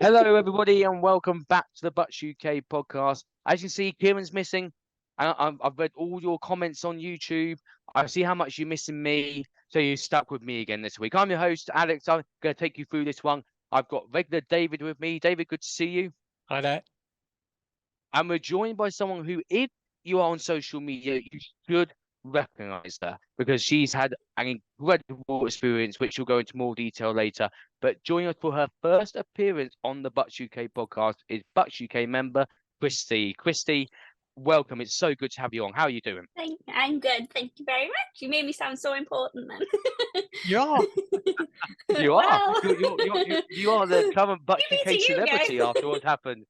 Hello, everybody, and welcome back to the Bucs UK podcast. As you see, Kieran's missing. I've read all your comments on YouTube. I see how much you're missing me, so you're stuck with me again this week. I'm your host, Alex. I'm going to take you through this one. I've got regular David with me. David, good to see you. Hi there. And we're joined by someone who, if you are on social media, you should recognize her because she's had an incredible experience, which we'll go into more detail later. But joining us for her first appearance on the Bucs UK podcast is Bucs UK member Christie. Christie, welcome. It's so good to have you on. How are you doing? I'm good. Thank you very much. You made me sound so important then. You are. You are. You are the current Bucs UK celebrity guys. after what's happened.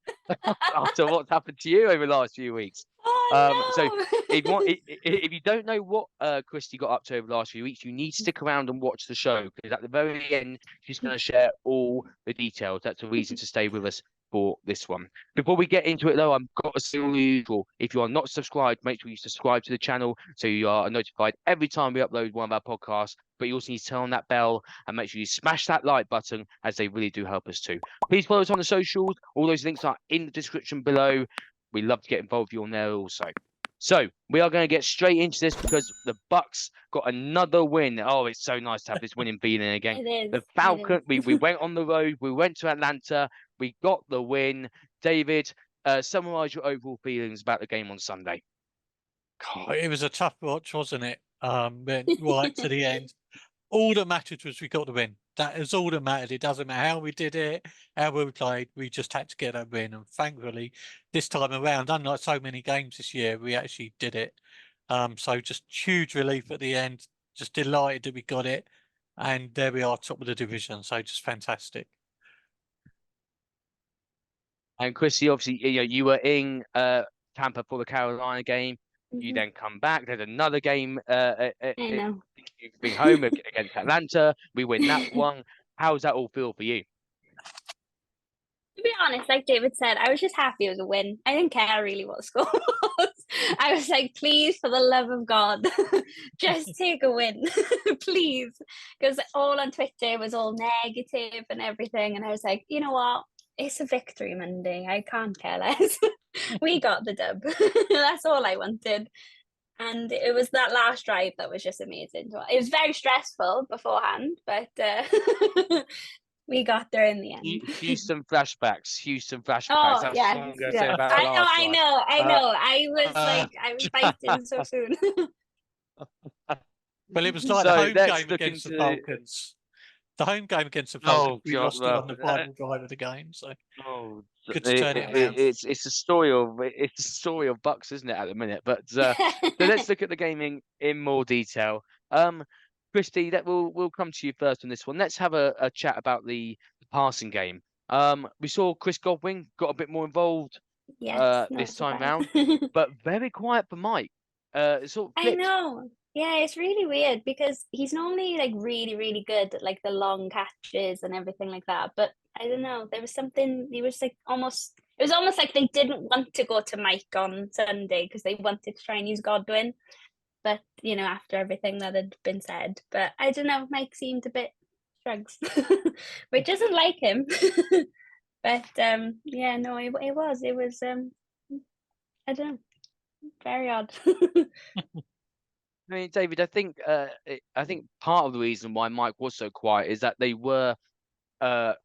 After what's happened to you over the last few weeks. Oh, So no. if you don't know what Christie got up to over the last few weeks, you need to stick around and watch the show because at the very end, she's going to share all the details. That's a reason to stay with us for this one. Before we get into it, though, I've got to say all the usual. If you are not subscribed, make sure you subscribe to the channel so you are notified every time we upload one of our podcasts. But you also need to turn on that bell and make sure you smash that like button as they really do help us too. Please follow us on the socials. All those links are in the description below. We'd love to get involved with you on there also. So we are going to get straight into this because the Bucs got another win. Oh, it's so nice to have this winning feeling again. It is. The Falcons, we went on the road. We went to Atlanta. We got the win. David, summarise your overall feelings about the game on Sunday. God, it was a tough watch, wasn't it? Went right to the end. All that mattered was we got the win. That is all that mattered. It doesn't matter how we did it, how we played. We just had to get that win. And thankfully, this time around, unlike so many games this year, we actually did it. So just huge relief at the end. Just delighted that we got it. And there we are, top of the division. So just fantastic. And Chrissy, obviously, you were in Tampa for the Carolina game. You then come back. There's another game. I know. You've been home against Atlanta. We win that one. How does that all feel for you? To be honest, like David said, I was just happy it was a win. I didn't care really what the score was. I was like, please, for the love of God, just take a win, please. Because all on Twitter was all negative and everything. And I was like, you know what? It's a victory Monday. I can't care less. We got the dub. That's all I wanted. And it was that last drive that was just amazing. It was very stressful beforehand, but we got there in the end. Houston flashbacks. Oh, That's yes. all I'm going to say about I know. I was fighting so soon. Well, it was like the home game against the Falcons. The home game against the Falcons, we lost it on the final drive of the game. So good to turn it around. It's a story of Bucs, isn't it, at the minute? But so let's look at the game in more detail. Christie, we'll come to you first on this one. Let's have a chat about the passing game. We saw Chris Godwin got a bit more involved this time round, but very quiet for Mike. I know. Yeah, it's really weird because he's normally like really, really good at like the long catches and everything like that. But I don't know, there was something, it was almost like they didn't want to go to Mike on Sunday because they wanted to try and use Godwin. But, after everything that had been said. But I don't know, Mike seemed a bit shrugs, which isn't like him. But yeah, no, it was, I don't know, very odd. I mean, David, I think part of the reason why Mike was so quiet is that they were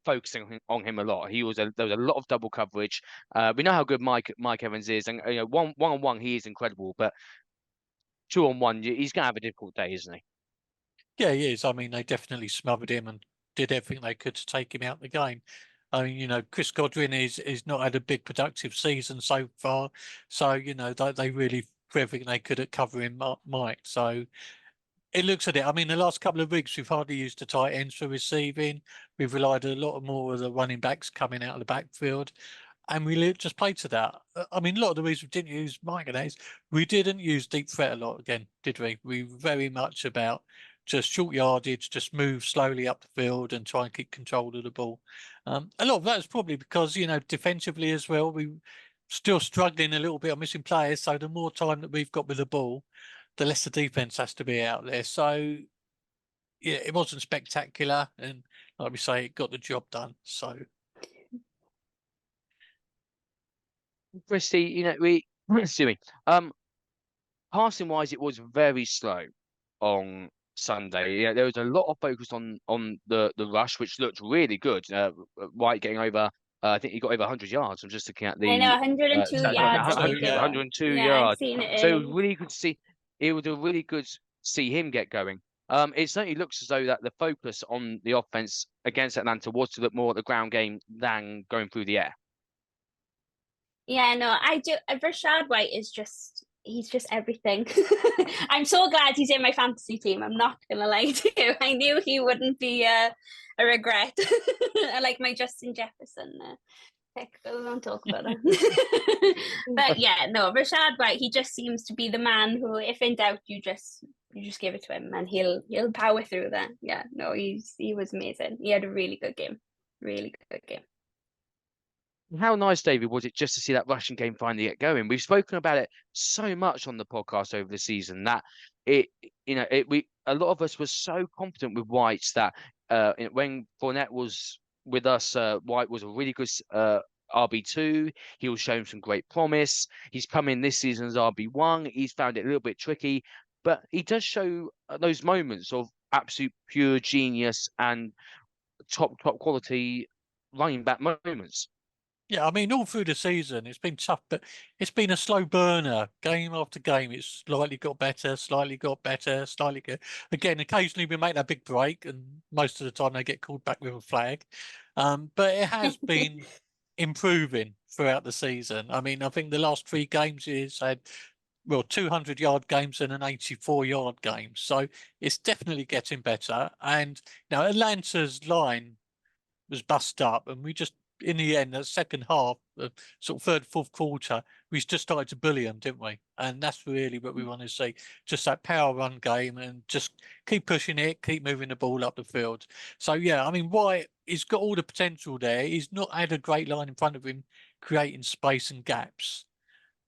focusing on him a lot. There was a lot of double coverage. We know how good Mike Evans is, and one on one he is incredible, but 2-on-1 he's gonna have a difficult day, isn't he? Yeah, he is. I mean, they definitely smothered him and did everything they could to take him out of the game. I mean, Chris Godwin is not had a big productive season so far, so they really did everything they could at covering Mike. So it looks at it. I mean, the last couple of weeks we've hardly used the tight ends for receiving. We've relied a lot more of the running backs coming out of the backfield, and we just played to that. I mean, a lot of the reason we didn't use Mike and we didn't use deep threat a lot again, did we? We were very much about just short yardage, just move slowly up the field and try and keep control of the ball. A lot of that is probably because, defensively as well, we still struggling a little bit on missing players. So the more time that we've got with the ball, the less the defense has to be out there. So yeah, it wasn't spectacular. And like we say, it got the job done. So Christie, excuse me. Passing wise, it was very slow on Sunday. Yeah, there was a lot of focus on the rush, which looked really good. White getting over, I think he got over 100 yards. I'm just looking at I know the 102 stats. yards, I think it yeah. was. 102 Yeah, I've yards. seen it So it was early. really good to see. It was a really good to see him get going. It certainly looks as though that the focus on the offense against Atlanta was to look more at the ground game than going through the air. Yeah, no, I do. Rashad White is he's just everything. I'm so glad he's in my fantasy team. I'm not gonna lie to you. I knew he wouldn't be a regret. I like my Justin Jefferson pick, but we won't talk about him. But yeah, no, Rashad White, he just seems to be the man who, if in doubt, you just give it to him and he'll power through that. Yeah, no, he was amazing. He had a really good game. Really good game. How nice, David, was it just to see that rushing game finally get going? We've spoken about it so much on the podcast over the season that a lot of us were so confident with White that when Fournette was with us, White was a really good RB2. He was showing some great promise. He's come in this season as RB1. He's found it a little bit tricky, but he does show those moments of absolute pure genius and top quality running back moments. Yeah, I mean, all through the season, it's been tough, but it's been a slow burner. Game after game, it's slightly got better, slightly got better, slightly good. Again, occasionally we make that big break, and most of the time they get called back with a flag. But it has been improving throughout the season. I mean, I think the last 3 games he's had, 200-yard games and an 84-yard game. So it's definitely getting better. And now Atlanta's line was bust up, and we just, in the end, the second half, sort of third, fourth quarter, we just started to bully them, didn't we? And that's really what we want to see. Just that power run game and just keep pushing it, keep moving the ball up the field. So, yeah, I mean, White, he's got all the potential there. He's not had a great line in front of him, creating space and gaps.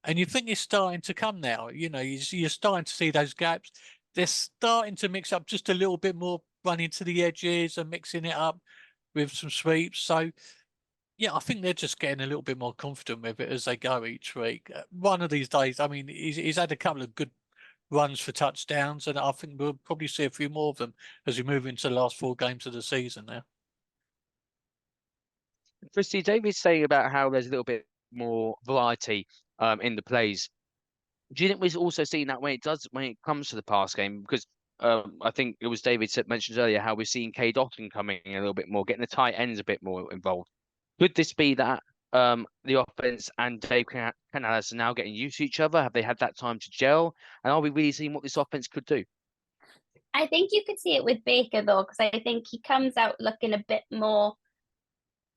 And you think it's starting to come now. You're starting to see those gaps. They're starting to mix up just a little bit more, running to the edges and mixing it up with some sweeps. So, yeah, I think they're just getting a little bit more confident with it as they go each week. One of these days, I mean, he's had a couple of good runs for touchdowns, and I think we'll probably see a few more of them as we move into the last 4 games of the season now. Christy, David's saying about how there's a little bit more variety in the plays. Do you think we've also seen that when it comes to the pass game? Because I think it was David mentioned earlier how we're seeing K. Dotton coming in a little bit more, getting the tight ends a bit more involved. Could this be that the offense and Dave Canales are now getting used to each other? Have they had that time to gel? And are we really seeing what this offense could do? I think you could see it with Baker though, because I think he comes out looking a bit more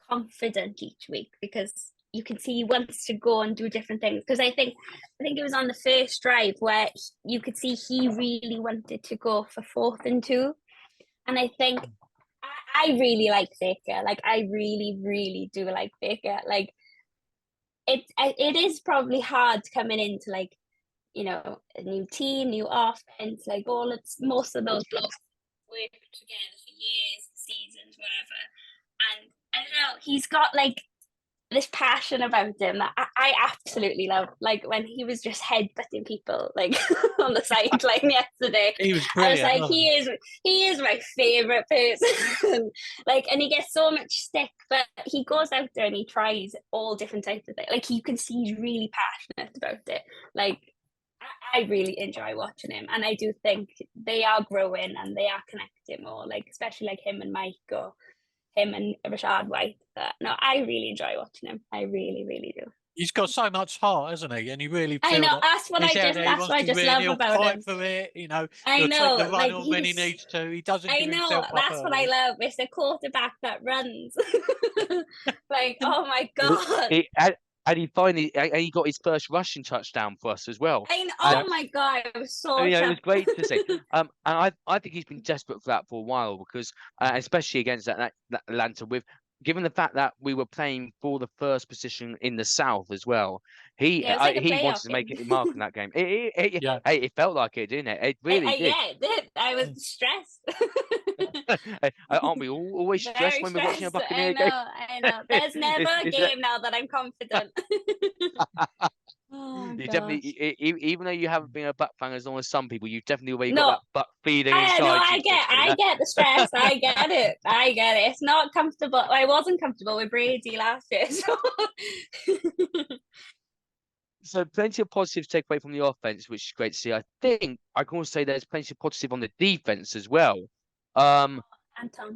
confident each week because you can see he wants to go and do different things. Because I think it was on the first drive where you could see he really wanted to go for 4th and 2, and I think I really like Baker. Like I really, really do like Baker. Like it is probably hard coming into like, a new team, new offense, like most of those blocks worked together for years, seasons, whatever. And I don't know, he's got like this passion about him that I absolutely love. Like when he was just headbutting people like on the sideline yesterday. He was brilliant. I was like, he is my favorite person. Like, and he gets so much stick, but he goes out there and he tries all different types of things. Like you can see he's really passionate about it. Like I really enjoy watching him, and I do think they are growing and they are connecting more. Like especially like him and Mike or him and Rashad White. No, I really enjoy watching him. I really, really do. He's got so much heart, hasn't he? And he really. I know. That's what I just love about him. Fight for it, I know. Take the run like on when he needs to. He doesn't. I give know. himself That's up what I love. It's a quarterback that runs. Like, oh my god. And he got his first rushing touchdown for us as well. Oh my god, it was so. It was great to see. And I think he's been desperate for that for a while because, especially against that Atlanta, given the fact that we were playing for the first position in the South as well, he wanted to make it mark in that game. It felt like it, didn't it? It really did. Yeah, it did. I was stressed. Aren't we all always stressed Very when we're watching a stressed. Buccaneer game? I know. There's never a Is that game now that I'm confident. Oh you definitely, gosh. even though you haven't been a Buck fan as long as some people, you've definitely already got No, that Buck feeling inside you, Christie, I yeah? get the stress. I get it. I get it. It's not comfortable. I wasn't comfortable with Brady last year, so So plenty of positives to take away from the offense, which is great to see. I think I can also say there's plenty of positive on the defense as well. Anton.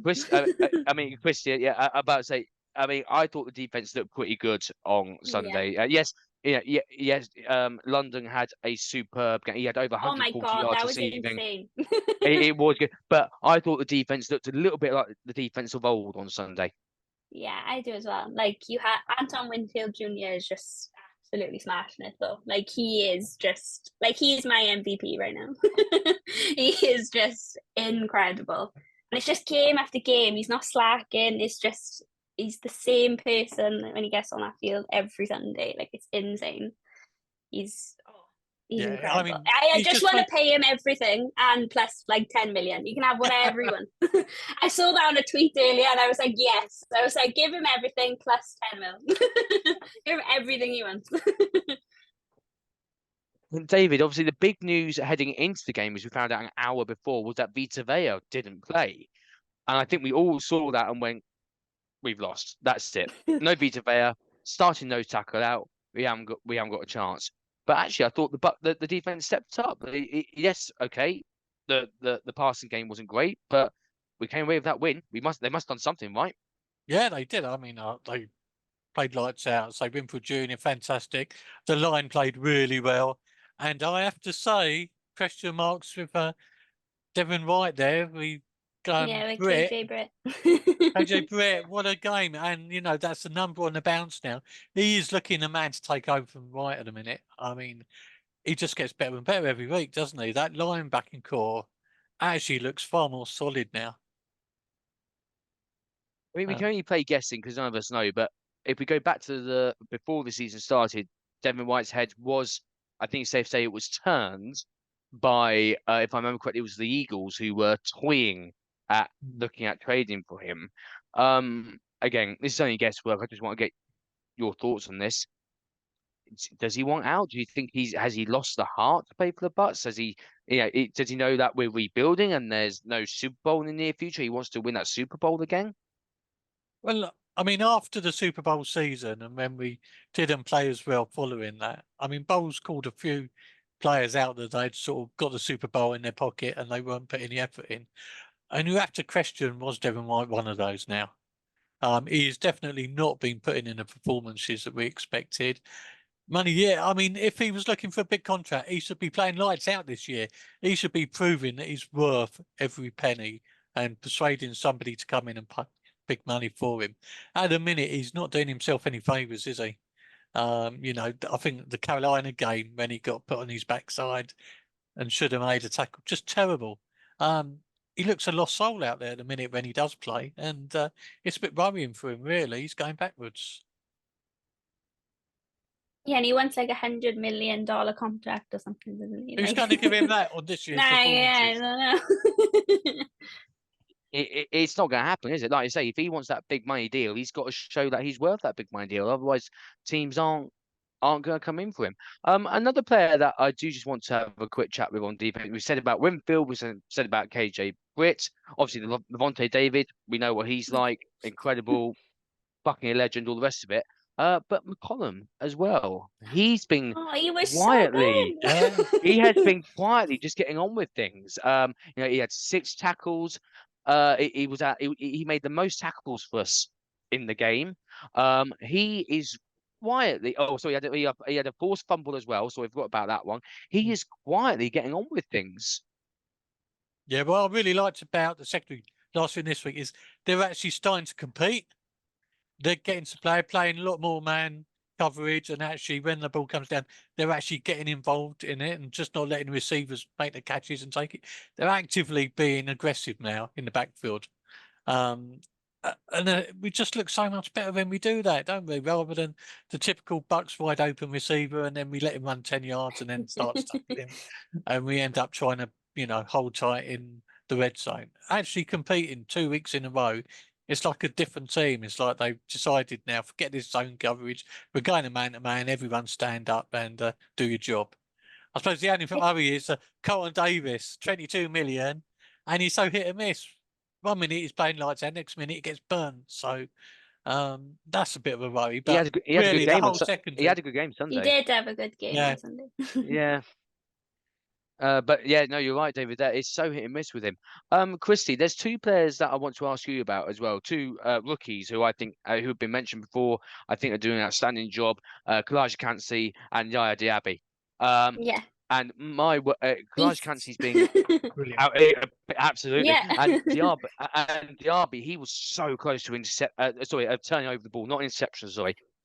Christie, yeah, I'm about to say. I mean, I thought the defense looked pretty good on Yeah. Sunday. Yes, yes. London had a superb game. He had over Oh my 140 God, yards that was receiving. insane. It was good, but I thought the defense looked a little bit like the defense of old on Sunday. Yeah, I do as well. Like you had Anton Winfield Jr. is just absolutely smashing it though. Like he is just like he's my MVP right now. He is just incredible. And it's just game after game. He's not slacking. It's just he's the same person when he gets on that field every Sunday. Like it's insane. He's he's Yeah, I incredible. mean, I he's just just want to pay him everything and plus like 10 million. You can have whatever you want. I saw that on a tweet earlier and I was like, yes. I was like, give him everything plus 10 mil. Give him everything he wants. And David, obviously, the big news heading into the game, as we found out an hour before, was that Vita Vea didn't play, and I think we all saw that and went, "We've lost. That's it. No Vita Vea. Starting nose tackle out. We haven't got a chance." But actually, I thought the defense stepped up. Yes, okay, the passing game wasn't great, but we came away with that win. They must have done something right. yeah, they did. I mean, they played lights out. So Winfield Jr. fantastic. The line played really well, and I have to say, question marks with Devin White there. We Yeah, like Brett. KJ Britt. AJ Brett, what a game. And, that's the number on the bounce now. He is looking a man to take over from White at a minute. I mean, he just gets better and better every week, doesn't he? That linebacking core actually looks far more solid now. I mean, we Uh, can only play guessing because none of us know. But if we go back to before the season started, Devin White's head was, I think it's safe to say, it was turned by, if I remember correctly, it was the Eagles who were toying at looking at trading for him. Again, this is only guesswork. I just want to get your thoughts on this. Does he want out? Do you think has he lost the heart to play for the Bucs? Does he know that we're rebuilding and there's no Super Bowl in the near future? He wants to win that Super Bowl again. well, I mean, after the Super Bowl season and when we didn't play as well following that, I mean, Bowles called a few players out that they'd sort of got the Super Bowl in their pocket and they weren't putting the effort in. And you have to question, was Devin White one of those now? He's definitely not been putting in the performances that we expected. Money, yeah. I mean, if he was looking for a big contract, he should be playing lights out this year. He should be proving that he's worth every penny and persuading somebody to come in and pay big money for him. At the minute, he's not doing himself any favours, is he? I think the Carolina game when he got put on his backside and should have made a tackle, just terrible. He looks a lost soul out there at the minute when he does play, and it's a bit worrying for him, really. He's going backwards. Yeah, and he wants like $100 million contract or something, doesn't he? Who's Like... going to give him that on this year's yeah, performances? I don't know. It's not going to happen, is it? Like you say, if he wants that big money deal, he's got to show that he's worth that big money deal. Otherwise, teams aren't going to come in for him. Another player that I do just want to have a quick chat with on defense. We said about Winfield, we said about KJ Britt. Obviously, Levante David, we know what he's like. Incredible, fucking a legend, all the rest of it. But McCollum as well. He's been Oh, he was quietly, so good. he has been quietly just getting on with things. He had 6 tackles. He made the most tackles for us in the game. He is quietly. Oh, so he had a forced fumble as well. So we forgot about that one. He is quietly getting on with things. Yeah, what I really liked about the secondary last week and this week is they're actually starting to compete. They're getting to playing a lot more man coverage, and actually when the ball comes down, they're actually getting involved in it and just not letting receivers make the catches and take it. They're actively being aggressive now in the backfield. We just look so much better when we do that, don't we? Rather than the typical Bucs wide open receiver, and then we let him run 10 yards and then start stuffing him, and we end up trying to, hold tight in the red zone. Actually competing 2 weeks in a row, it's like a different team. It's like they've decided now, forget this zone coverage. We're going to man, everyone stand up and do your job. I suppose the only worry is Colin Davis, 22 million, and he's so hit and miss. 1 minute he's playing lights out, next minute he gets burned. So that's a bit of a worry. But He had a really, good game. the whole second He had a good game Sunday. He did have a good game on Sunday. Yeah. But yeah, no, you're right, David. That is so hit and miss with him. Christie, there's two players that I want to ask you about as well. Two rookies who I think who have been mentioned before. I think are doing an outstanding job. Kalijah Kancey and Yaya Diaby. Yeah. And my Kalijah Kancey's been brilliant. absolutely. Yeah. And Diaby, he was so close to turning over the ball, not interception,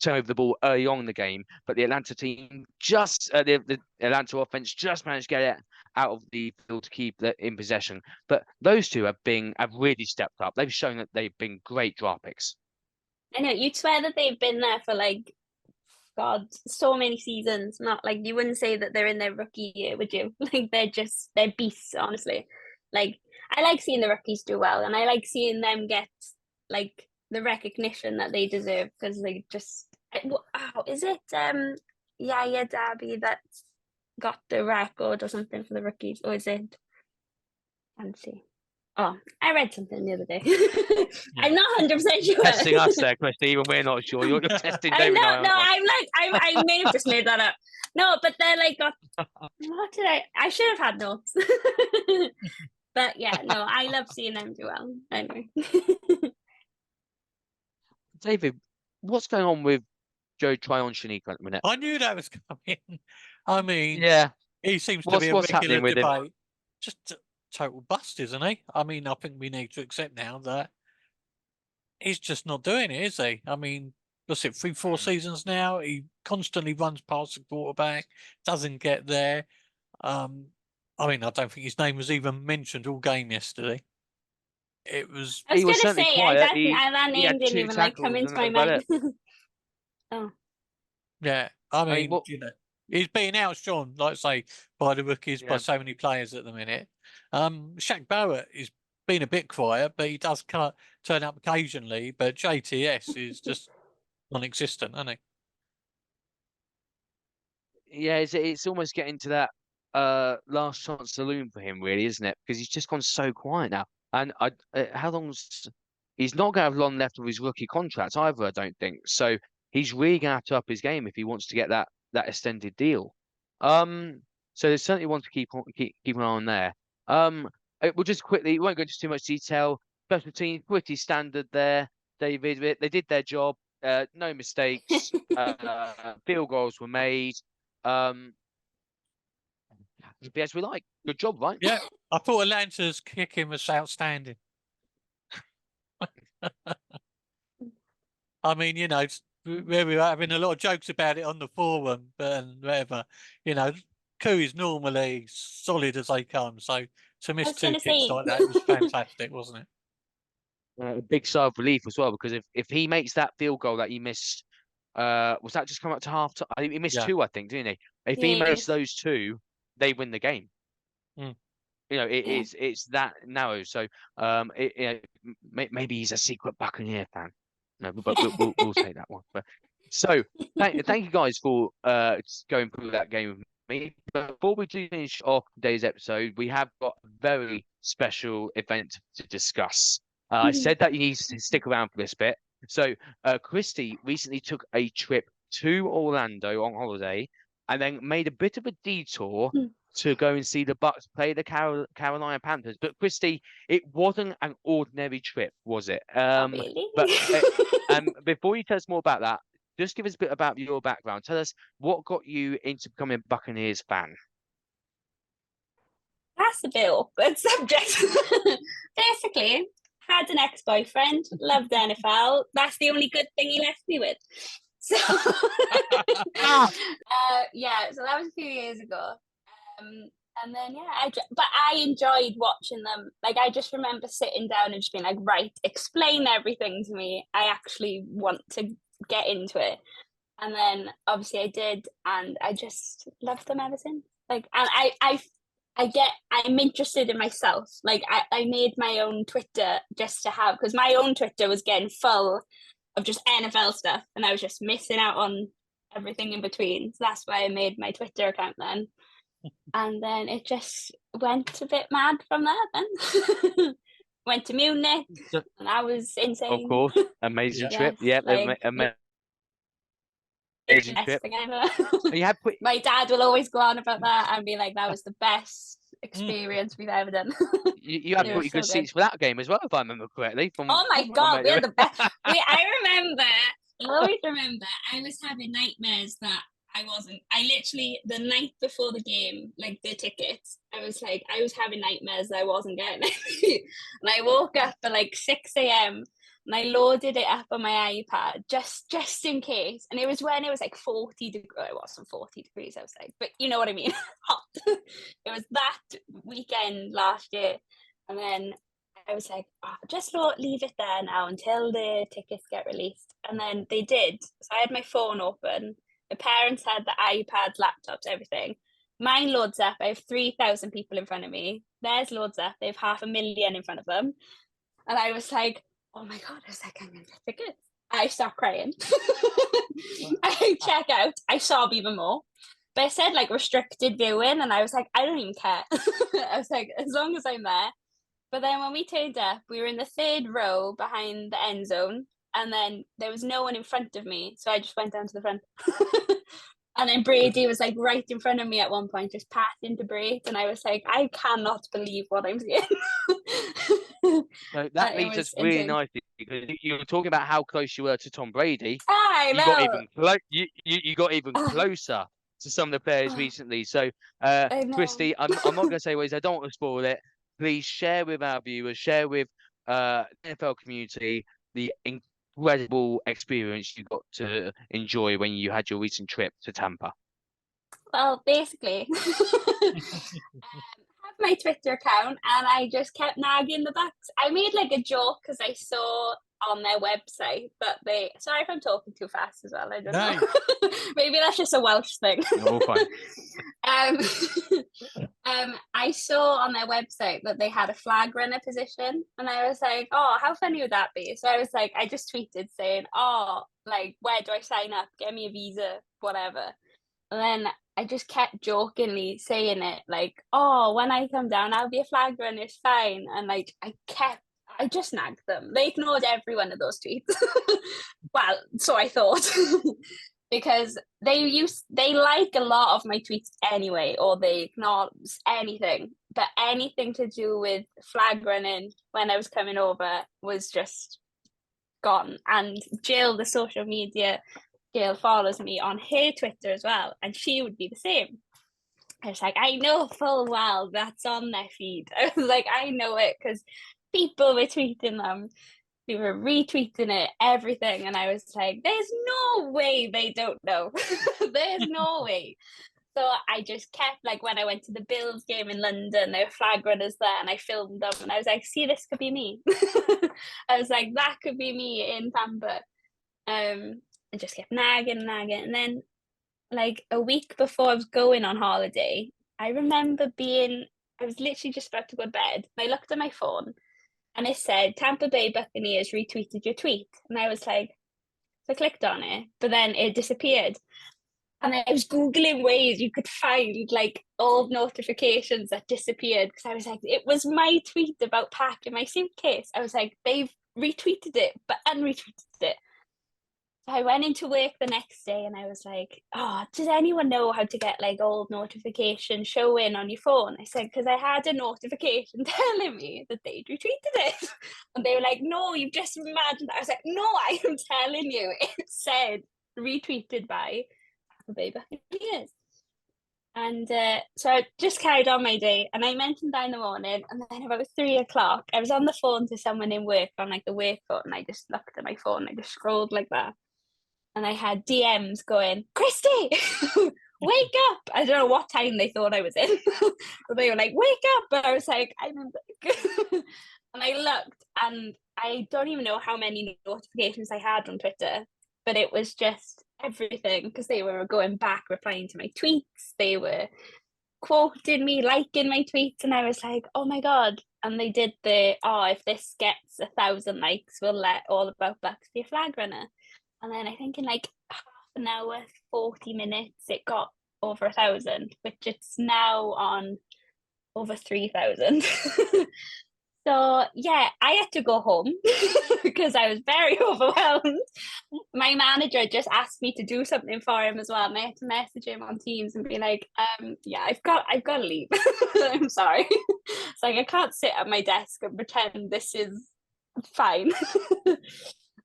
turn over the ball early on in the game, but the Atlanta team the Atlanta offense just managed to get it out of the field to keep it in possession. But those two have really stepped up. They've shown that they've been great draft picks. I know, you'd swear that they've been there for like, God, so many seasons. Not like, you wouldn't say that they're in their rookie year, would you? Like, they're beasts, honestly. Like, I like seeing the rookies do well, and I like seeing them get like the recognition that they deserve, because they just, is it Yaya Diaby that's got the record or something for the rookies, or is it Fancy? Oh, I read something the other day. I'm not 100% sure. Testing us there, Christy. Even we're not sure. You're testing I David. know, no, I may have just made that up. No, but they're like, what did I should have had notes. But yeah, no, I love seeing them do well. Anyway. David, what's going on with Joe Tryon-Shoyinka at the minute? I knew that was coming. I mean, yeah, he seems to be a what's regular happening with him? debate. Just a total bust, isn't he? I mean, I think we need to accept now that he's just not doing it, is he? I mean, what's it, 3-4 seasons now? He constantly runs past the quarterback, doesn't get there. I mean, I don't think his name was even mentioned all game yesterday. It was. I was going to certainly say, quiet. that name didn't even like come into my mind. Oh. Yeah, I mean, what, you know, he's being outshone, like I say, by the rookies, by Yeah. so many players at the minute. Shaq Barrett has been a bit quiet, but he does turn up occasionally. But JTS is just non-existent, isn't he? yeah, it's almost getting to that last chance saloon for him, really, isn't it? Because he's just gone so quiet now. And he's not going to have long left of his rookie contract either, I don't think. So he's really going to have to up his game if he wants to get that extended deal. So they certainly want to keep an eye on there. We'll just quickly, won't go into too much detail. Special teams, pretty standard there, David. They did their job. No mistakes. Field goals were made. As we like. Good job, right? Yeah, I thought Atlanta's kicking was outstanding. I mean, you know, we were having a lot of jokes about it on the forum, and whatever. You know, Koo is normally solid as they come, so to miss two kicks like that was fantastic, wasn't it? A big sigh of relief as well, because if he makes that field goal that he missed, was that just come up to half time? He missed two, I think, didn't he? If he makes those two, they win the game. Mm. You know, it's that narrow. So, maybe he's a secret Buccaneer fan. No, but we'll take that one. But so, thank you guys for going through that game with me. Before we do finish off today's episode, we have got a very special event to discuss. I said that you need to stick around for this bit. So, Christie recently took a trip to Orlando on holiday, and then made a bit of a detour to go and see the Bucs play the Carolina Panthers. But Christie, it wasn't an ordinary trip, was it? Really? But before you tell us more about that, just give us a bit about your background. Tell us what got you into becoming a Buccaneers fan. That's a bit awkward subject. Basically, had an ex-boyfriend, loved NFL. That's the only good thing he left me with. So, yeah, so that was a few years ago. And then, yeah, but I enjoyed watching them. Like, I just remember sitting down and just being like, right, explain everything to me. I actually want to get into it. And then, obviously, I did, and I just loved them ever since. Like, and I'm interested in myself. Like I made my own Twitter just to have, because my own Twitter was getting full of just NFL stuff, and I was just missing out on everything in between. So that's why I made my Twitter account then. And then it just went a bit mad from there then. Went to Munich, and that was insane. Of course, amazing trip. Yes, Yeah, like, amazing best trip. thing ever. And you had My dad will always go on about that and be like, that was the best experience we've ever done. you had It pretty was good so good. seats for that game as well, if I remember correctly. Oh my God, we had the best. I always remember, I was having nightmares that I literally, the night before the game, like the tickets, I was having nightmares that I wasn't getting it. And I woke up at like 6 a.m. and I loaded it up on my iPad just in case. And it was when it was like 40 degrees. It wasn't 40 degrees outside, but you know what I mean. Hot. It was that weekend last year. And then I was like, just leave it there now until the tickets get released. And then they did. So I had my phone open. The parents had the iPads, laptops, everything. Mine loads up. I have 3,000 people in front of me. Theirs loads up. They have 500,000 in front of them. And I was like, oh my God. I was like, I'm going to get tickets. I start crying. I check out. I sob even more. But I said like restricted viewing. And I was like, I don't even care. I was like, as long as I'm there. But then when we turned up, we were in the third row behind the end zone. And then there was no one in front of me. So I just went down to the front. And then Brady was like right in front of me at one point, just passing to Brady. And I was like, I cannot believe what I'm seeing. So that leads us really insane. nicely, because you were talking about how close you were to Tom Brady. I know. You got even you got even closer to some of the players recently. So, Christie, I'm not going to say words. I don't want to spoil it. Please share with our viewers, share with the NFL community the incredible experience you got to enjoy when you had your recent trip to Tampa. Well, basically, I have my Twitter account and I just kept nagging the Bucs. I made like a joke because I saw on their website that sorry if I'm talking too fast as well, I don't know. Maybe that's just a Welsh thing. No, fine. I saw on their website that they had a flag runner position, and I was like, oh, how funny would that be? So I was like, I just tweeted saying, oh, like, where do I sign up? Get me a visa, whatever. And then I just kept jokingly saying it, like, oh, when I come down, I'll be a flag runner, it's fine. And like, I just nagged them. They ignored every one of those tweets. Well, so I thought. Because they like a lot of my tweets anyway, or they acknowledge anything. But anything to do with flag running when I was coming over was just gone. And Jill, the social media Jill, follows me on her Twitter as well, and she would be the same. I was like, I know full well that's on their feed. I was like, I know it because people were tweeting them. They were retweeting it, everything. And I was like, there's no way they don't know. There's no way. So I just kept, like, when I went to the Bills game in London, there were flag runners there and I filmed them. And I was like, see, this could be me. I was like, that could be me in Tampa. I just kept nagging. And then, like, a week before I was going on holiday, I remember I was literally just about to go to bed. And I looked at my phone. And it said, Tampa Bay Buccaneers retweeted your tweet. And I was like, so I clicked on it, but then it disappeared. And I was Googling ways you could find like old notifications that disappeared. Because I was like, it was my tweet about packing my suitcase. I was like, they've retweeted it, but unretweeted it. So I went into work the next day and I was like, oh, does anyone know how to get like old notifications showing on your phone? I said, because I had a notification telling me that they'd retweeted it. And they were like, no, you've just imagined that. I was like, no, I am telling you, it said retweeted by Tampa Bay Buccaneers. And so I just carried on my day and I mentioned that in the morning. And then about 3 o'clock, I was on the phone to someone in work on like the work phone. And I just looked at my phone. I just scrolled like that. And I had DMs going, Christie, wake up. I don't know what time they thought I was in. But they were like, wake up. But I was like, I'm in bed. And I looked and I don't even know how many notifications I had on Twitter. But it was just everything because they were going back, replying to my tweets. They were quoted me, liking my tweets, and I was like, oh my God. And they did if this gets 1,000 likes, we'll let All About Bucs be a flag runner. And then I think in like half an hour, 40 minutes, it got over 1,000, which it's now on over 3,000. So yeah, I had to go home because I was very overwhelmed. My manager just asked me to do something for him as well, and I had to message him on Teams and be like, yeah, I've got to leave. I'm sorry. It's like I can't sit at my desk and pretend this is fine.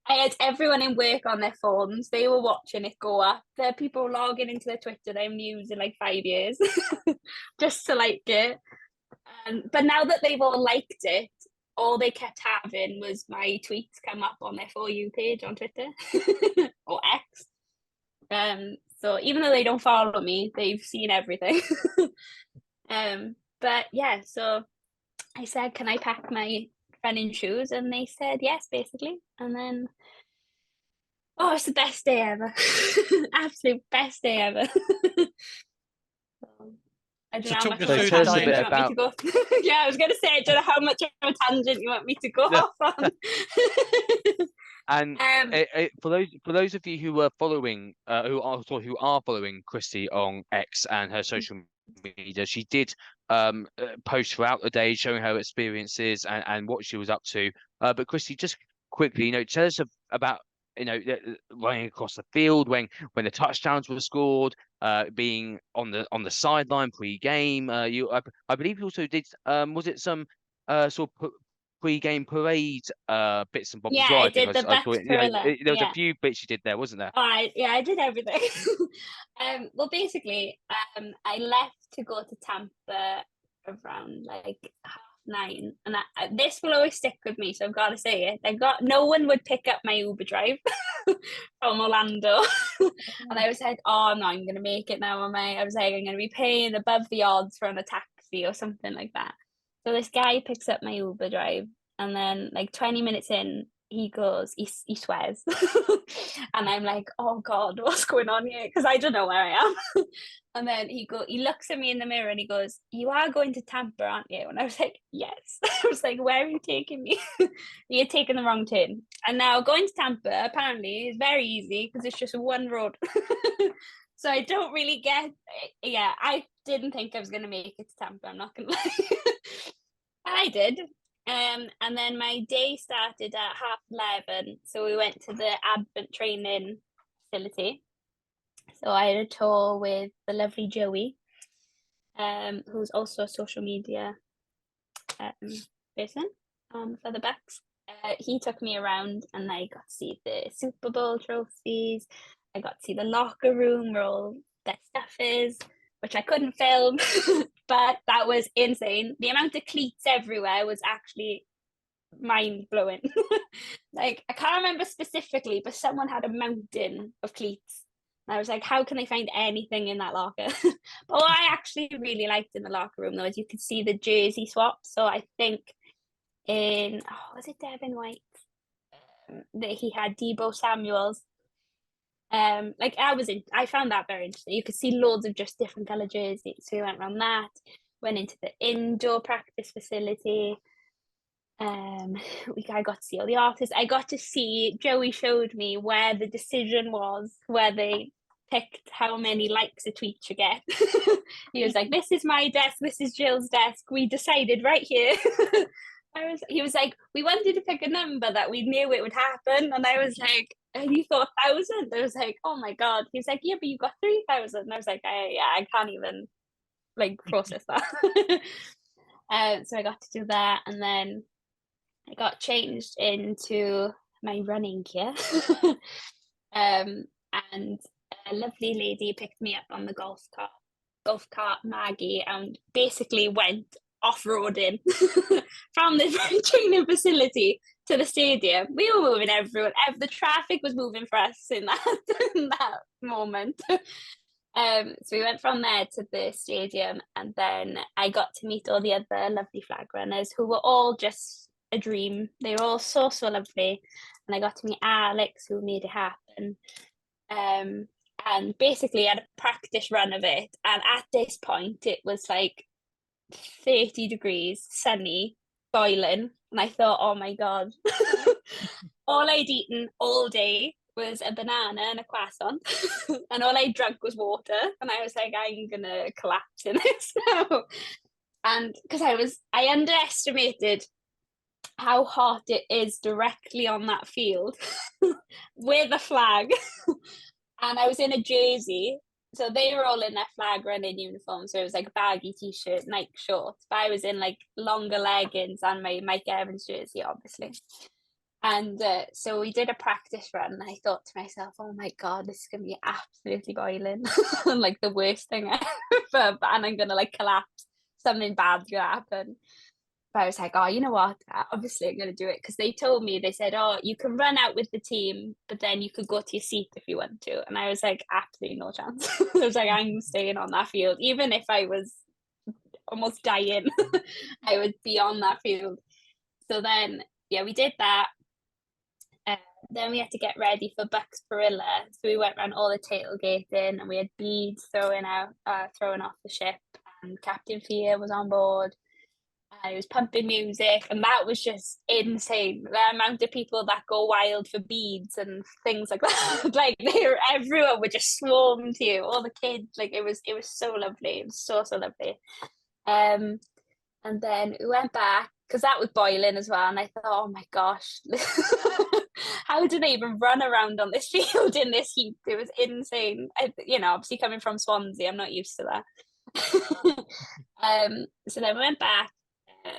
I had everyone in work on their phones. They were watching it go up. There are people logging into their Twitter they haven't used in like 5 years just to like it. But now that they've all liked it, all they kept having was my tweets come up on their For You page on Twitter or X. So even though they don't follow me, they've seen everything. But yeah, so I said, can I pack my running shoes? And they said yes, basically. And then, it's the best day ever. Absolute best day ever. I don't know how much of a tangent you want me to go. Yeah, I was going to say, I don't know how much of a tangent you want me to go off on. And for those of you who are following, who are following Christie on X and her social media, she did post throughout the day showing her experiences and what she was up to. But Christie, just quickly, tell us about running across the field when the touchdowns were scored, being on the sideline pre-game. I believe you also did. Was it some sort of pre-game parade bits and bobs as well? I did the Bucs parade. There was a few bits you did there, wasn't there? I did everything. Well, basically, I left to go to Tampa around like 9:30, and this will always stick with me, so I've got to say it. No one would pick up my Uber drive from Orlando, and I was like, oh no, I'm gonna make it now, am I? I was like, I'm gonna be paying above the odds for a taxi or something like that. So this guy picks up my Uber drive, and then like 20 minutes in, he swears. And I'm like, oh God, what's going on here? Because I don't know where I am. And then he looks at me in the mirror and he goes, you are going to Tampa, aren't you? And I was like, yes. I was like, where are you taking me? You're taking the wrong turn. And now going to Tampa apparently is very easy because it's just one road. So I don't really get, I didn't think I was going to make it to Tampa, I'm not going to lie. I did. And then my day started at 11:30. So we went to the Advent training facility. So I had a tour with the lovely Joey, who's also a social media person for the Bucs. He took me around and I got to see the Super Bowl trophies. I got to see the locker room where all their stuff is, which I couldn't film, but that was insane. The amount of cleats everywhere was actually mind-blowing. Like, I can't remember specifically, but someone had a mountain of cleats. And I was like, how can they find anything in that locker? But what I actually really liked in the locker room, though, is you could see the jersey swap. So I think was it Devin White? That he had Deebo Samuels. I found that very interesting. You could see loads of just different colour jerseys. So we went around that, went into the indoor practice facility. I got to see all the artists. I got to see, Joey showed me where the decision was, where they picked how many likes a tweet should get. He was like, this is my desk, this is Jill's desk. We decided right here. He was like, we wanted to pick a number that we knew it would happen. And I was like, and you thought 1,000? I was like, oh my God. He was like, yeah, but you got 3,000. And I was like, I can't even like process that. So I got to do that, and then I got changed into my running gear. And a lovely lady picked me up on the golf cart, Maggie, and basically went off-roading from the training facility to the stadium. We were moving everywhere. The traffic was moving for us in that moment. So we went from there to the stadium, and then I got to meet all the other lovely flag runners who were all just a dream. They were all so lovely, and I got to meet Alex, who made it happen. And basically I had a practice run of it. And at this point, it was like 30 degrees, sunny, boiling. And I thought, oh my God, all I'd eaten all day was a banana and a croissant. And all I drank was water. And I was like, I'm going to collapse in this now. And because I underestimated how hot it is directly on that field with a flag. And I was in a jersey. So they were all in their flag running uniform. So it was like a baggy t-shirt, Nike shorts. But I was in like longer leggings and my Mike Evans jersey, obviously. And so we did a practice run. And I thought to myself, oh my God, this is going to be absolutely boiling. Like the worst thing ever. And I'm going to like collapse. Something bad's going to happen. But I was like, oh, you know what? Obviously, I'm going to do it. Because they told me, they said, oh, you can run out with the team, but then you could go to your seat if you want to. And I was like, absolutely no chance. I was like, I'm staying on that field. Even if I was almost dying, I would be on that field. So then, yeah, we did that. Then we had to get ready for Bucs Barilla. So we went around all the tailgating and we had beads throwing off the ship. And Captain Fear was on board. I was pumping music, and that was just insane. The amount of people that go wild for beads and things like that. Like everyone would just swarm to you, all the kids. Like it was so lovely. It was so lovely. And then we went back because that was boiling as well. And I thought, oh my gosh, how do they even run around on this field in this heat? It was insane. Obviously coming from Swansea, I'm not used to that. So then we went back. I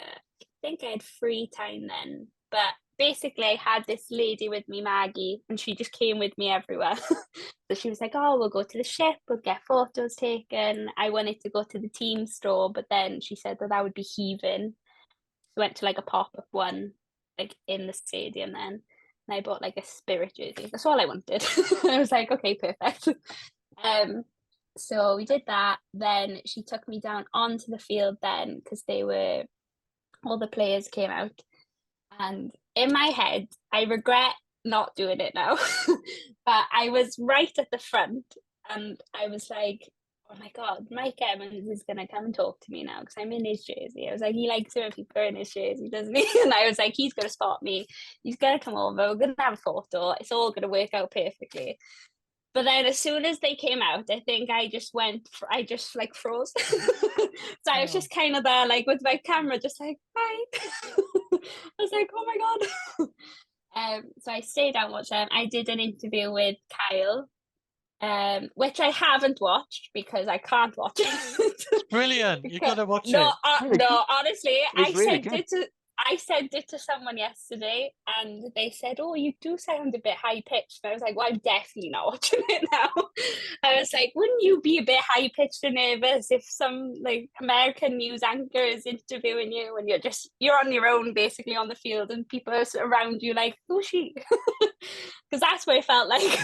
think I had free time then, but basically I had this lady with me, Maggie, and she just came with me everywhere. So she was like, oh, we'll go to the ship, we'll get photos taken. I wanted to go to the team store, but then she said that would be heaving. So went to like a pop-up one, like in the stadium then, and I bought like a Spirit jersey. That's all I wanted. I was like, okay, perfect. So we did that. Then she took me down onto the field then, because all the players came out, and in my head I regret not doing it now. But I was right at the front and I was like, oh my God, Mike Evans is gonna come and talk to me now because I'm in his jersey. I was like, he likes it when people are in his jersey, doesn't he? And I was like, he's gonna spot me, he's gonna come over, we're gonna have a photo, it's all gonna work out perfectly. But then as soon as they came out, I think I just like froze. So I was just kind of there, like with my camera, just like, hi. I was like, oh my God. So I stayed out and watched them. I did an interview with Kyle, which I haven't watched because I can't watch it. Brilliant. You got to watch it. No, honestly, It's really good. I sent it to someone yesterday and they said, oh, you do sound a bit high pitched. And I was like, well, I'm definitely not watching it now. I was like, wouldn't you be a bit high pitched and nervous if some like American news anchor is interviewing you and you're on your own basically on the field and people are around you like, who's she? Because that's what it felt like.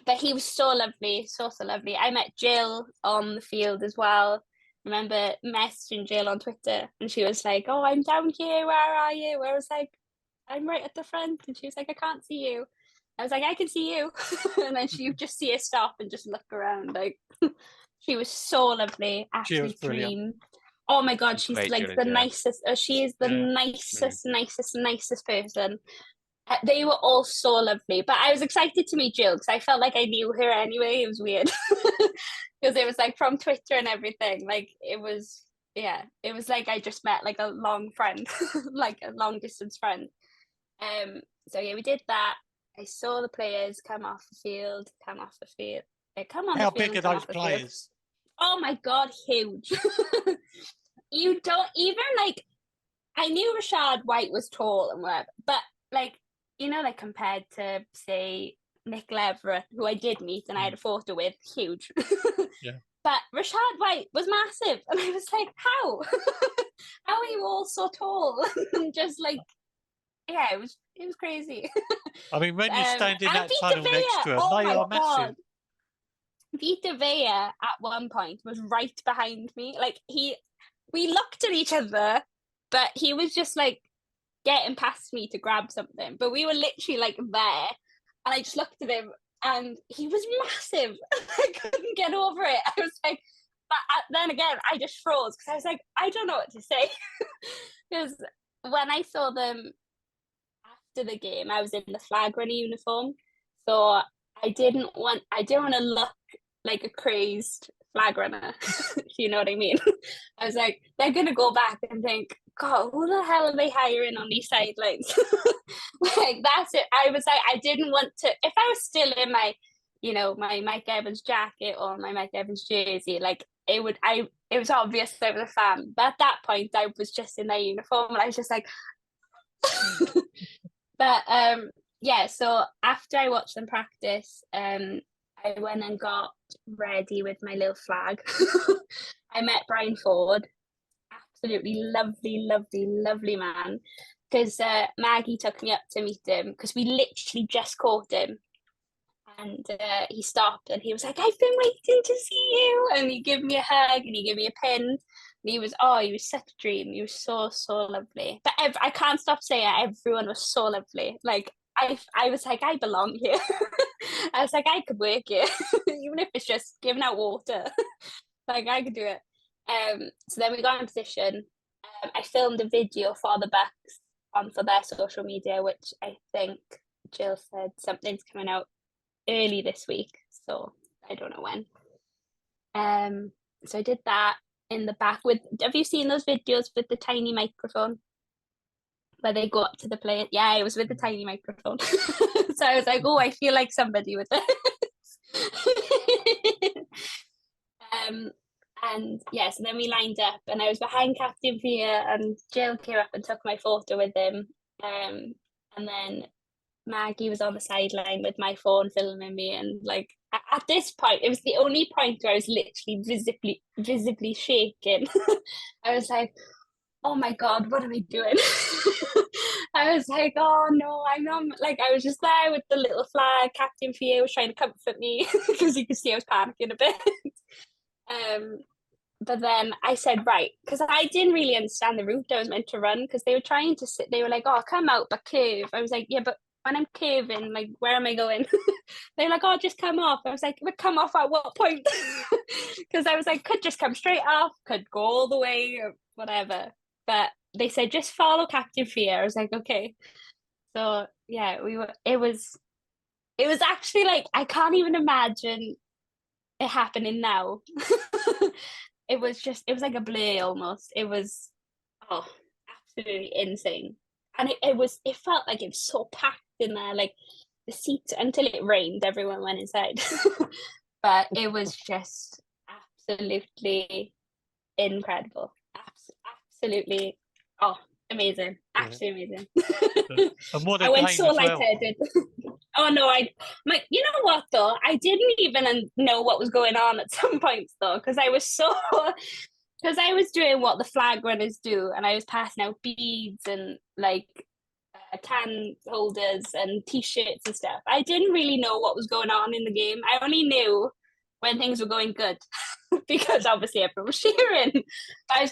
But he was so lovely, so lovely. I met Jill on the field as well. Remember messaging Jill on Twitter and she was like, oh, I'm down here, where are you? I was like, I'm right at the front. And she was like, I can't see you. I was like, I can see you. And then she would just see her stop and just look around. Like, she was so lovely. Absolute dream. Oh my God, she's like Jill, the nicest. She is the nicest person. They were all so lovely, but I was excited to meet Jill because I felt like I knew her anyway. It was weird because it was like from Twitter and everything. Like it was like I just met like a long friend, like a long distance friend. So yeah, we did that. I saw the players come off the field. They come on. How the field, big are those players? Oh my God, huge. You don't even like. I knew Rashad White was tall and whatever, but like. You know, like compared to, say, Nick Leverett, who I did meet and I had a photo with, huge. Yeah. But Rashad White was massive. And I was like, how? How are you all so tall? And just like, yeah, it was crazy. I mean, when you stand in that tunnel next to them, they are massive. Vita Vea at one point was right behind me. Like, we looked at each other, but he was just like, getting past me to grab something, but we were literally like there, and I just looked at him and he was massive. I couldn't get over it. I was like, but then again, I just froze because I was like, I don't know what to say. Because when I saw them after the game, I was in the flagrunner uniform, so I didn't want to look like a crazed flag runner. If you know what I mean. I was like, they're gonna go back and think, God, who the hell are they hiring on these sidelines? Like, that's it. I was like, I didn't want to. If I was still in my, my Mike Evans jacket or my Mike Evans jersey, like it was obvious I was a fan. But at that point, I was just in their uniform, and I was just like. But yeah. So after I watched them practice, I went and got ready with my little flag. I met Brian Ford, absolutely lovely, lovely, lovely man. Because Maggie took me up to meet him because we literally just caught him. And he stopped and he was like, I've been waiting to see you. And he gave me a hug and he gave me a pin. And he was such a dream. He was so, so lovely. But I can't stop saying it. Everyone was so lovely. Like, I was like, I belong here. I was like, I could work here, even if it's just giving out water. Like, I could do it. So then we got in position. I filmed a video for the Bucs for their social media, which I think Jill said something's coming out early this week, so I don't know when. So I did that in the back with. Have you seen those videos with the tiny microphone where they go up to the player? Yeah, it was with the tiny microphone. So I was like, oh, I feel like somebody with it. And yeah, so then we lined up, and I was behind Captain Fear, and Jill came up and took my photo with him. And then Maggie was on the sideline with my phone filming me, and like at this point, it was the only point where I was literally visibly shaking. I was like, oh my God, what am I doing? I was like, oh no, I'm not. Like, I was just there with the little flag. Captain Fear was trying to comfort me because you could see I was panicking a bit. But then I said, right, because I didn't really understand the route I was meant to run, because they were trying to sit, they were like, oh, come out, but curve. I was like, yeah, but when I'm curving, like, where am I going? They're like, oh, just come off. I was like, but come off at what point? Because I was like, could just come straight off, could go all the way, or whatever. But they said, just follow Captain Fear. I was like, okay. So yeah, it was actually like, I can't even imagine it happening now. It was like a blur almost. It was absolutely insane. And it felt like it was so packed in there, like the seats, until it rained, everyone went inside. But it was just absolutely incredible. Absolutely amazing. Absolutely amazing. And what a I went game so as well. lightheaded. Oh no, you know what though? I didn't even know what was going on at some points though, because I was doing what the flag runners do, and I was passing out beads and like can holders and t-shirts and stuff. I didn't really know what was going on in the game. I only knew when things were going good because obviously everyone was cheering. I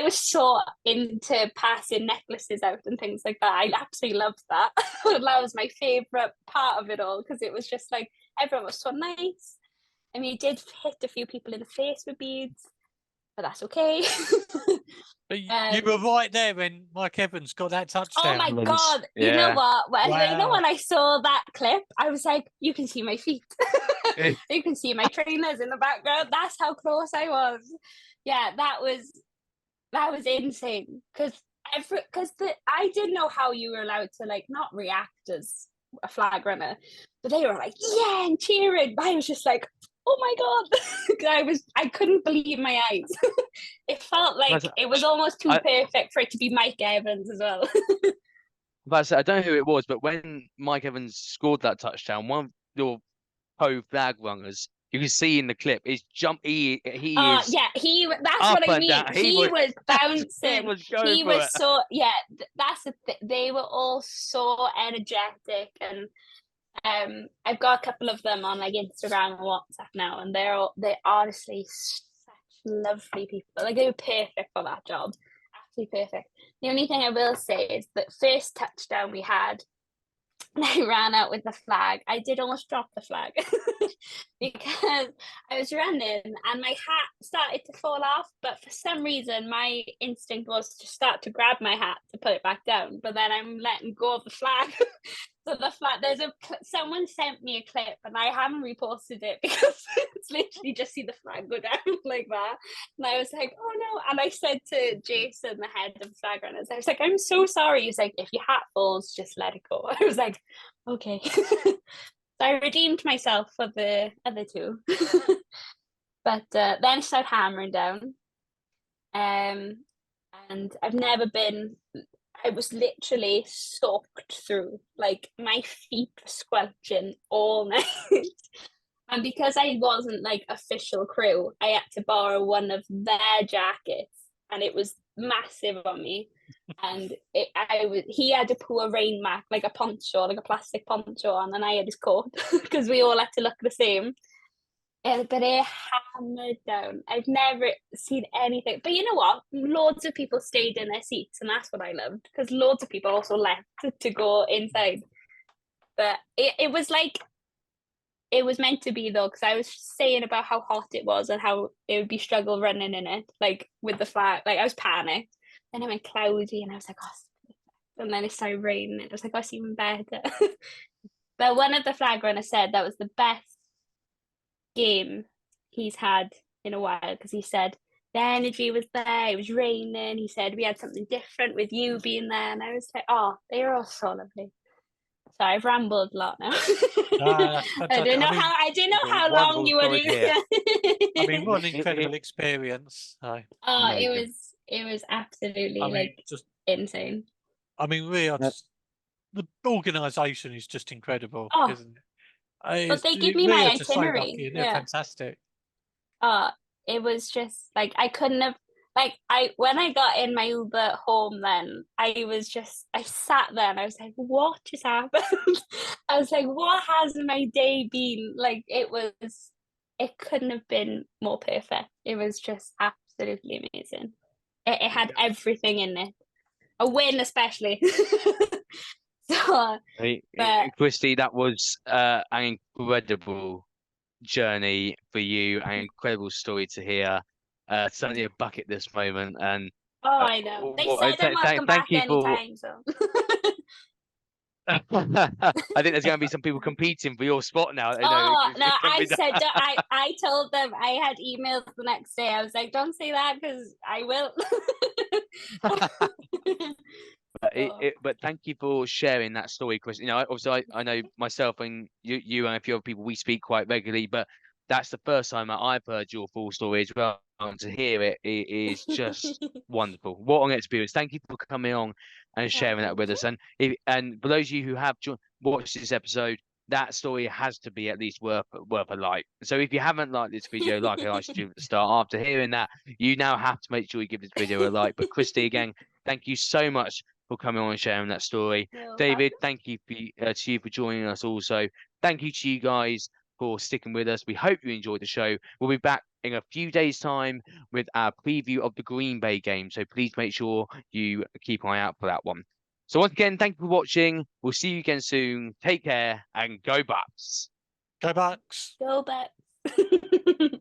was so into passing necklaces out and things like that. I absolutely loved that. That was my favorite part of it all, because it was just like everyone was so nice. I mean, it did hit a few people in the face with beads, but that's okay. But you were right there when Mike Evans got that touchdown. Oh my God. Yeah. You know what? Wow. When I saw that clip, I was like, you can see my feet. You can see my trainers in the background. That's how close I was. Yeah, that was insane. Because I didn't know how you were allowed to like not react as a flag runner, but they were like, yeah, and cheering. I was just like, oh my God. I couldn't believe my eyes. It felt like it was almost too perfect for it to be Mike Evans as well. But I don't know who it was, but when Mike Evans scored that touchdown, one of your flag runners, you can see in the clip, is jump. He is. Yeah, that's what I mean. He was bouncing. He was so yeah. That's the thing. They were all so energetic, and I've got a couple of them on like Instagram and WhatsApp now, and they're honestly such lovely people. Like, they were perfect for that job. Absolutely perfect. The only thing I will say is that first touchdown we had, and I ran out with the flag. I did almost drop the flag because I was running and my hat started to fall off. But for some reason, my instinct was to start to grab my hat to put it back down. But then I'm letting go of the flag. So the flag, someone sent me a clip and I haven't reposted it because it's literally just see the flag go down like that. And I was like, oh no. And I said to Jason, the head of the flag runners, I was like, I'm so sorry. He's like, if your hat falls, just let it go. I was like, okay. So I redeemed myself for the other two. But then I started hammering down. And I've never been, I was literally soaked through. Like my feet were squelching all night. And because I wasn't like official crew, I had to borrow one of their jackets, and it was massive on me. And he had to put a rain mask, like a poncho, like a plastic poncho on, and I had his coat because we all had to look the same. But it hammered down. I've never seen anything. But you know what? Loads of people stayed in their seats, and that's what I loved, because loads of people also left to go inside. But it was like, it was meant to be though, because I was saying about how hot it was and how it would be struggle running in it, like with the flag. Like I was panicked. Then it went cloudy, and I was like, oh. And then it started raining. It was like, oh, it's even better. But one of the flag runners said that was the best game he's had in a while, because he said the energy was there, it was raining. He said we had something different with you being there, and I was like, oh, they were all so lovely. So I've rambled a lot now. I don't know how long you would. I mean, what an incredible experience. Oh, it was absolutely just insane. I mean, really, the organisation is just incredible, isn't it? But they give me my itinerary. They're fantastic. It was just like I couldn't have, like, when I got in my Uber home, then I sat there and I was like, what just happened? I was like, what has my day been? Like, it couldn't have been more perfect. It was just absolutely amazing. It had everything in it. A win, especially. So, Christie, that was an incredible journey for you, an incredible story to hear. Certainly a bucket list moment, and I know they said I'm welcome back anytime. So I think there's going to be some people competing for your spot now. I said I told them, I had emails the next day. I was like, don't say that because I will. But thank you for sharing that story, Chris. You know, obviously, I know myself and you and a few other people, we speak quite regularly, but that's the first time that I've heard your full story as well. And to hear it is just wonderful. What an experience! Thank you for coming on and sharing that with us. And for those of you who have watched this episode, that story has to be at least worth a like. So if you haven't liked this video, like I asked you at the start, after hearing that, you now have to make sure you give this video a like. But Christie, again, thank you so much for coming on and sharing that story. No David, problem. thank you to you for joining us also. Thank you to you guys for sticking with us. We hope you enjoyed the show. We'll be back in a few days' time with our preview of the Green Bay game. So please make sure you keep an eye out for that one. So once again, thank you for watching. We'll see you again soon. Take care and go Bucs. Go Bucs. Go Bucs.